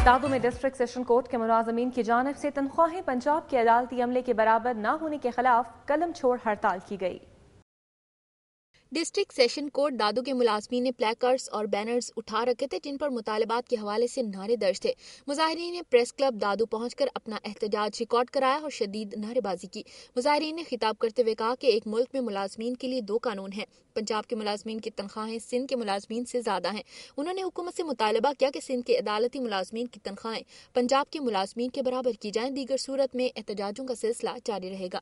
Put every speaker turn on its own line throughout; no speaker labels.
दादू में district session court के मुलाजमीन की जानिब से तनख्वाहें पंजाब के अदालती अमले के बराबर न होने के खिलाफ कलम छोड़ हड़ताल की गई।
डिस्ट्रिक्ट सेशन कोर्ट दादू के मुलाजमीन ने प्लेकार्ड्स और बैनर्स उठा रखे थे जिन पर मुतालबात के हवाले से नारे दर्ज थे। मुजाहिरीन ने प्रेस क्लब दादू पहुंचकर अपना एहतजाज रिकॉर्ड कराया और शदीद नारेबाजी की। मुजाहिरीन ने खिताब करते हुए कहा कि एक मुल्क में मुलाजमीन के लिए दो कानून हैं। पंजाब के मुलाजमीन की तनख्वाहें सिंध के मुलाजमीन से ज्यादा हैं। उन्होंने हुकूमत से मुतालबा किया कि सिंध के अदालती मुलाजमीन की तनख्वाहें पंजाब के मुलाजमीन के बराबर की जाएं। दीगर सूरत में एहतजाजों का सिलसिला जारी रहेगा।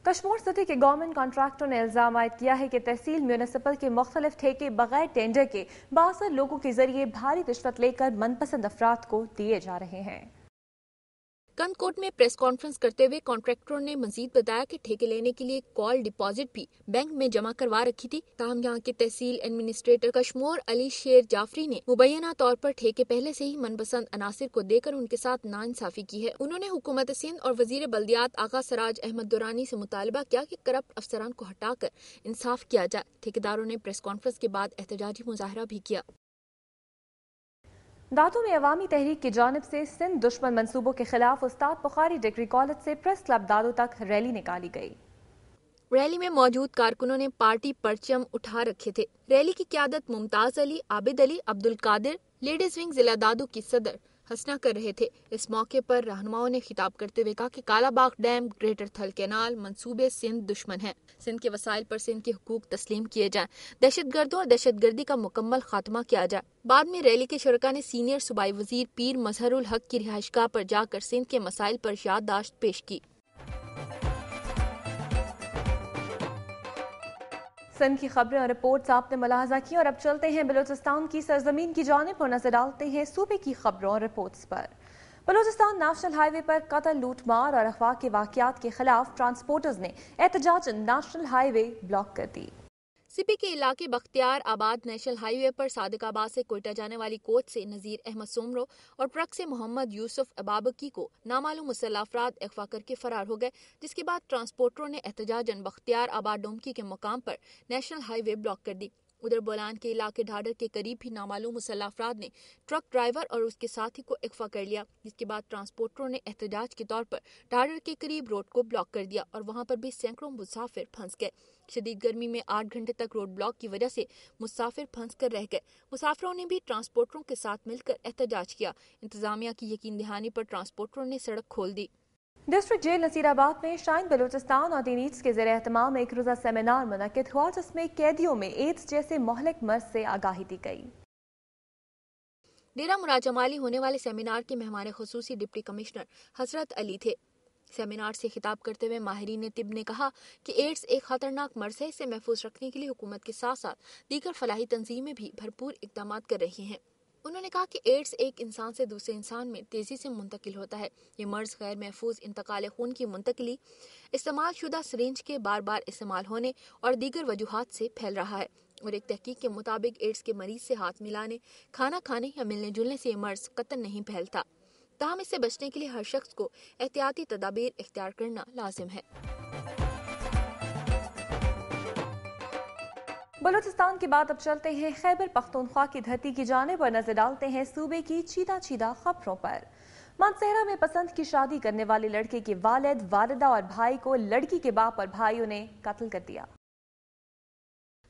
कश्मीर सिटी के गवर्नमेंट कॉन्ट्रैक्टर ने इल्जाम आयद किया है कि तहसील म्यूनिसिपल के मुख्तलिफ ठेके बगैर टेंडर के 62 लोगों के जरिए भारी रिश्वत लेकर मनपसंद अफराद को दिए जा रहे हैं।
कंदकोट में प्रेस कॉन्फ्रेंस करते हुए कॉन्ट्रैक्टरों ने मजीद बताया कि ठेके लेने के लिए कॉल डिपॉजिट भी बैंक में जमा करवा रखी थी। ताहम यहाँ के तहसील एडमिनिस्ट्रेटर कश्मोर अली शेर जाफरी ने मुबैना तौर पर ठेके पहले से ही मनपसंद अनासिर को देकर उनके साथ नाइंसाफी की है। उन्होंने हुकूमत सिंध और वजीर बल्दियात आगा सराज अहमद दुरानी से मुतालबा किया कि करप्ट अफसरान को हटाकर इंसाफ किया जाए। ठेकेदारों ने प्रेस कॉन्फ्रेंस के बाद एहतजाजी मुजाहरा भी किया।
दादू में अवामी तहरीक की जानिब से सिंध दुश्मन मंसूबों के खिलाफ उस्ताद बुखारी डिग्री कॉलेज से प्रेस क्लब दादू तक रैली निकाली गई।
रैली में मौजूद कारकुनों ने पार्टी परचम उठा रखे थे। रैली की क़यादत मुमताज अली, आबिद अली, अब्दुल कादिर, लेडीज विंग जिला दादू की सदर हसना कर रहे थे। इस मौके पर रहनुमाओं ने खिताब करते हुए कहा कि कालाबाग डैम, ग्रेटर थल कैनाल मंसूबे सिंध दुश्मन हैं। सिंध के वसाइल पर सिंध के हुकूक तस्लीम किए जाएं। दहशतगर्दों और दहशतगर्दी का मुकम्मल खात्मा किया जाए। बाद में रैली के शुरका ने सीनियर सूबाई वजीर पीर मजहरुल हक की रिहाइशगाह पर जाकर सिंध के मसाइल पर याददाश्त पेश की।
सिंध की खबरें और रिपोर्ट्स आपने मुलाहजा की और अब चलते हैं बलूचिस्तान की सरजमीन की जानिब और नजर डालते हैं सूबे की खबरों और रिपोर्ट्स पर। बलूचिस्तान नेशनल हाईवे पर कत्ल, लूटमार और अगवा के वाकयात के खिलाफ ट्रांसपोर्टर्स ने एहतजाज नेशनल हाईवे ब्लॉक कर दी।
सिपी के इलाके बख्तियार आबाद नेशनल हाईवे पर सादिकाबाद से कोयटा जाने वाली कोच से नजीर अहमद सोमरो और ट्रक से मोहम्मद यूसुफ अबाबकी को नामालूम मुसल्लह अफराद अगवा करके फरार हो गए, जिसके बाद ट्रांसपोर्टरों ने एहतजाजन बख्तियार आबाद डोमकी के मुकाम पर नेशनल हाईवे ब्लॉक कर दी। उधर बोलान के इलाके ढाडर के करीब भी नामालूम मुसल्लह अफराद ने ट्रक ड्राइवर और उसके साथी को अगवा कर लिया, जिसके बाद ट्रांसपोर्टरों ने एहतजाज के तौर पर ढाडर के करीब रोड को ब्लॉक कर दिया और वहां पर भी सैकड़ों मुसाफिर फंस गए। शदीद गर्मी में 8 घंटे तक रोड ब्लॉक की वजह से मुसाफिर फंस कर रह गए। मुसाफिरों ने भी ट्रांसपोर्टरों के साथ मिलकर एहतजाज किया। इंतजामिया की यकीन दहानी पर ट्रांसपोर्टरों ने सड़क खोल दी।
डिस्ट्रिक्ट जेल नसीराबाद में शाइन बलूचिस्तान और टीनीज के ज़ेर एहतमाम एक रोज़ा सेमिनार मुनक्किद हुआ, जिसमें कैदियों में एड्स जैसे मोहलिक मर्ज से आगाही दी गई।
डेरा मुराजमाली होने वाले सेमिनार के मेहमान खुसूसी डिप्टी कमिश्नर हजरत अली थे। सेमिनार से खिताब करते हुए माहिरीन तिब ने कहा कि एड्स एक खतरनाक मर्ज है। इसे महफूज रखने के लिए हुकूमत के साथ साथ दीगर फलाही तंजीमें भी भरपूर इकदाम कर रही हैं। उन्होंने कहा कि एड्स एक इंसान से दूसरे इंसान में तेजी से मुंतकिल होता है। ये मर्ज गैर महफूज इंतकाल खून की मुंतकली, इस्तेमाल शुदा सिरिंज के बार बार इस्तेमाल होने और दीगर वजूहात से फैल रहा है। और एक तहकीक के मुताबिक एड्स के मरीज से हाथ मिलाने, खाना खाने या मिलने जुलने से ये मर्ज कतई नहीं फैलता। ताहम इससे बचने के लिए हर शख्स को एहतियाती तदाबीर इख्तियार करना लाजिम है।
बलूचिस्तान के बाद अब चलते हैं खैबर पख्तूनख्वा की धरती की जानिब और नजर डालते हैं सूबे की चीदा चीदा खबरों पर। मानसेरा में पसंद की शादी करने वाले लड़के के वालिद, वालिदा और भाई को लड़की के बाप और भाइयों ने कत्ल कर दिया।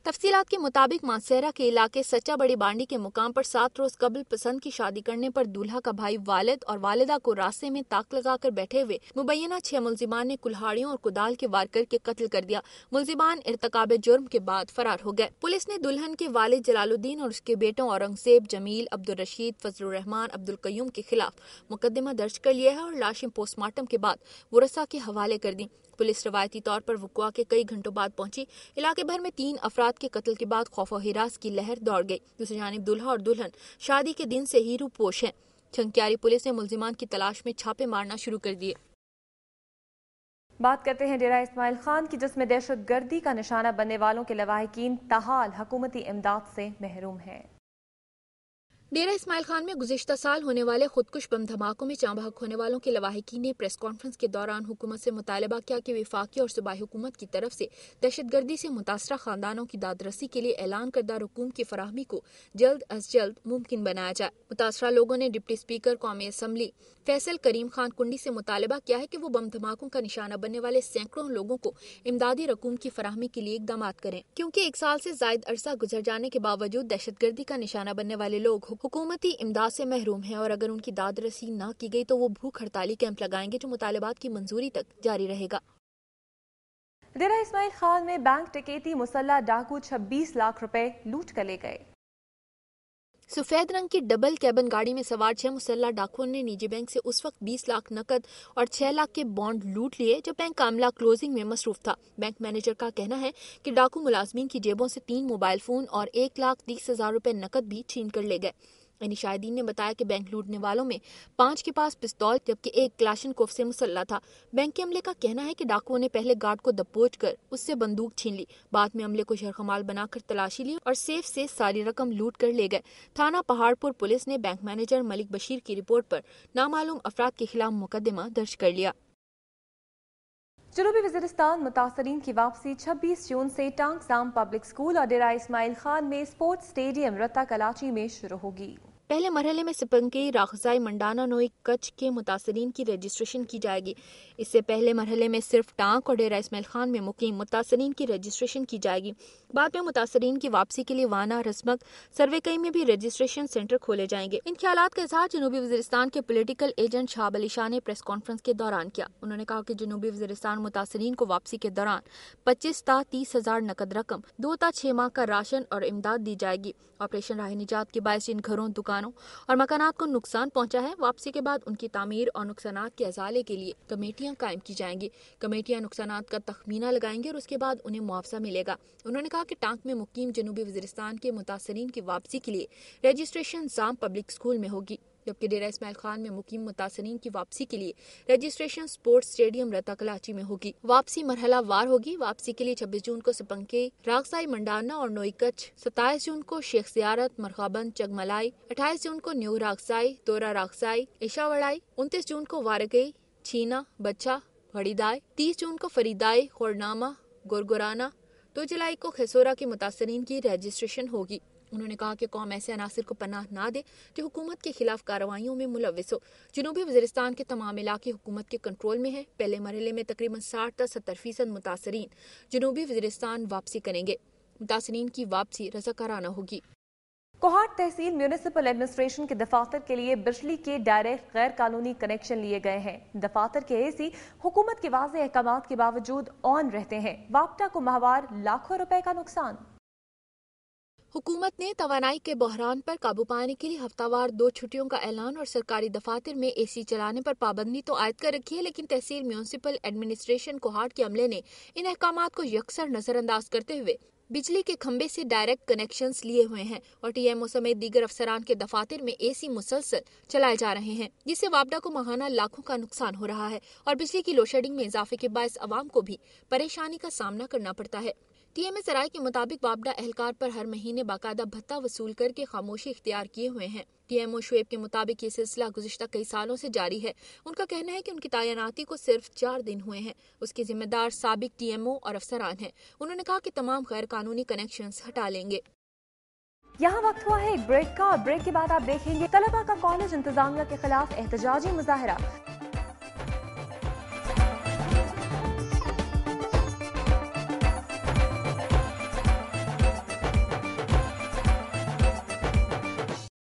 तफसीलात के मुताबिक मानसेरा के इलाके सच्चा बड़ी बांडी के मुकाम पर 7 रोज कबल पसंद की शादी करने पर दूल्हा का भाई वालिद और वालिदा को रास्ते में ताक लगाकर बैठे हुए मुबैना 6 मुलजिमान ने कुल्हाड़ियों और कुदाल के वार करके कत्ल कर दिया। मुलजिमान इर्तकाब जुर्म के बाद फरार हो गए। पुलिस ने दुल्हन के वालिद जलालुद्दीन और उसके बेटों औरंगजेब, जमील, अब्दुल रशीद, फजलुर रहमान, अब्दुल कयूम के खिलाफ मुकदमा दर्ज कर लिया है और लाशें पोस्टमार्टम के बाद वरसा के हवाले कर दी। पुलिस रवायती तौर पर वक़्वा के कई घंटों बाद पहुंची। इलाके भर में 3 अफराद के कत्ल के बाद खौफ व हिरास की लहर दौड़ गई। दूसरी जानिब दूल्हा और दुल्हन शादी के दिन से ही रूपोश हैं। छंकियारी पुलिस ने मुलजिमान की तलाश में छापे मारना शुरू कर दिए।
बात करते हैं डेरा इस्माइल खान की, जिसमें दहशत गर्दी का निशाना बनने वालों के लवाहिकीन ताहाल हुकूमती इमदाद से महरूम हैं।
डेरा इस्माइल खान में गुज़िश्ता साल होने वाले खुदकुश बम धमाकों में जाँ बहक होने वालों के लवाहिकीन ने प्रेस कॉन्फ्रेंस के दौरान हुकूमत से मुतालबा किया कि वफाकी और सूबाई हुकूमत की तरफ से दहशतगर्दी से मुतासरा खानदानों की दादरसी के लिए ऐलान करदा रकूम की फराहमी को जल्द अज जल्द मुमकिन बनाया जाए। मुतासरा लोगों ने डिप्टी स्पीकर कौमी असम्बली फैसल करीम खान कुंडी से मुतालबा किया है कि वो बम धमाकों का निशाना बनने वाले सैकड़ों लोगों को इमदादी रकूम की फराहमी के लिए इकदाम करें, क्योंकि 1 साल से जायद अरसा गुजर जाने के बावजूद दहशतगर्दी का निशाना बनने वाले लोग हुकूमती इमदाद से महरूम हैं और अगर उनकी दाद रसी न की गई तो वो भूख हड़ताली कैंप लगाएंगे जो मुतालबात की मंजूरी तक जारी रहेगा।
डेरा इस्माइल खान में बैंक डकैती, मुसल्ला डाकू 26 लाख रुपए लूट कर ले गए।
सफेद रंग की डबल कैबन गाड़ी में सवार 6 मुसल्ला डाकुओं ने निजी बैंक से उस वक्त 20 लाख नकद और 6 लाख के बॉन्ड लूट लिए जब बैंक का अमला क्लोजिंग में मसरूफ था। बैंक मैनेजर का कहना है कि डाकू मुलाजमीन की जेबों से 3 मोबाइल फोन और 1,30,000 रुपए नकद भी छीन कर ले गए। यानी शाहिदीन ने बताया कि बैंक लूटने वालों में 5 के पास पिस्तौल जबकि 1 क्लाशनकोफ से मुसल्ला था। बैंक के अमले का कहना है कि डाकुओं ने पहले गार्ड को दबोच कर उससे बंदूक छीन ली, बाद में अमले को शरखमाल बनाकर तलाशी ली और सेफ से सारी रकम लूट कर ले गए। थाना पहाड़पुर पुलिस ने बैंक मैनेजर मलिक बशीर की रिपोर्ट पर नामालूम अफराद के खिलाफ मुकदमा दर्ज कर लिया।
जनूबी वज़ीरिस्तान मुतासरीन की वापसी 26 जून से टांग जाम पब्लिक स्कूल और डेरा इस्माइल खान में स्पोर्ट्स स्टेडियम रत्ता कलाची में शुरू होगी।
पहले मरहले में सिपंगी, राखसाई, मंडाना, नोई, कच्छ के मुतासरीन की रजिस्ट्रेशन की जाएगी। इससे पहले मरहले में सिर्फ टांग और डेरा इस्माइल खान में मुकीम मुतासरीन की रजिस्ट्रेशन की जाएगी। बाद में मुतासरीन की वापसी के लिए वाना, रस्मक, सर्वेकई में भी रजिस्ट्रेशन सेंटर खोले जाएंगे। इन ख्यालात का इजहार जनूबी वज़ीरिस्तान के पोलिटिकल एजेंट शाहब अली शाह ने प्रेस कॉन्फ्रेंस के दौरान किया। उन्होंने कहा कि जनूबी वज़ीरिस्तान मुतासरीन को वापसी के दौरान 25 ता 30 हजार नकद रकम, 2 ता 6 माह का राशन और इमदाद दी जाएगी। ऑपरेशन राह निजात के बायस जिन घरों, दुकानों और मकानात को नुकसान पहुंचा है, वापसी के बाद उनकी तामीर और नुकसानात के अजाले के लिए कमेटियां कायम की जाएंगी। कमेटियां नुकसानात का तखमीना लगाएंगी और उसके बाद उन्हें मुआवजा मिलेगा। उन्होंने कहा कि टांग में मुकीम जनूबी वज़ीरिस्तान के मुतासरीन की वापसी के लिए रजिस्ट्रेशन जाम पब्लिक स्कूल में होगी, जबकि डेरा इस्माइल खान में मुकीम मुतासरीन की वापसी के लिए रजिस्ट्रेशन स्पोर्ट्स स्टेडियम रत्ता कलाची में होगी। वापसी मरहला वार होगी। वापसी के लिए 26 जून को सिपंके, रागसाई, मंडाना और नोई कच्छ, 27 जून को शेख ज़ियारत, मरखाबन, चगमलाई, 28 जून को न्यू रागसाई, तोरा रागसाई, इशावड़ाई, 29 जून को वारगई, छीना, बच्चा, घड़ीदाई, 30 जून को फरीदाई, खोरनामा, गुरगुराना, 2 जुलाई को खेसोरा के मुतासरीन की रजिस्ट्रेशन होगी। उन्होंने कहा कि कौम ऐसे अनासिर को पनाह ना दे जो हुकूमत के खिलाफ कार्रवाइयों में मुलव्विस हो। जनूबी वज़ीरिस्तान के तमाम इलाके हुकूमत के कंट्रोल में है। पहले मरहले में तकरीबन 60 से 70% मुतासरीन जनूबी वज़ीरिस्तान वापसी करेंगे। मुतासरीन की वापसी रज़ाकाराना होगी।
कोहाट तहसील म्यूनिसिपल एडमिनिस्ट्रेशन के दफातर के लिए बिजली के डायरेक्ट गैर कानूनी कनेक्शन लिए गए हैं। दफातर के एसी हुकूमत के वाज़ेह अहकामात के बावजूद ऑन रहते हैं। वापटा को माहवार लाखों रुपए का नुकसान।
हुकूमत ने तवानाई के बहरान पर काबू पाने के लिए हफ्तावार 2 छुट्टियों का ऐलान और सरकारी दफातर में एसी चलाने पर पाबंदी तो आयद कर रखी है, लेकिन तहसील म्यूनिसिपल एडमिनिस्ट्रेशन कोहाट के अमले ने इन अहकामात को यकसर नजरअंदाज करते हुए बिजली के खंबे से डायरेक्ट कनेक्शंस लिए हुए हैं और टीएमओ समेत दीगर अफसरान के दफातर में एसी मुसलसल चलाए जा रहे हैं, जिससे वापडा को माहाना लाखों का नुकसान हो रहा है और बिजली की लोडशेडिंग में इजाफे के बायस अवाम को भी परेशानी का सामना करना पड़ता है। टीएमए सराय के मुताबिक वापडा एहलकार पर हर महीने बाकायदा भत्ता वसूल करके खामोशी इख्तियार किए हुए हैं। टीएमओ शुएब के मुताबिक ये सिलसिला गुज़िश्ता कई सालों से जारी है। उनका कहना है कि उनकी तैनाती को सिर्फ 4 दिन हुए हैं। उसके जिम्मेदार साबिक टीएमओ और अफसरान हैं। उन्होंने कहा कि तमाम गैर कानूनी कनेक्शंस हटा लेंगे।
यहाँ वक्त हुआ है एक ब्रेक का और ब्रेक के बाद आप देखेंगे तलबा का कॉलेज इंतजामिया के खिलाफ एहतजाजी मुजाहरा।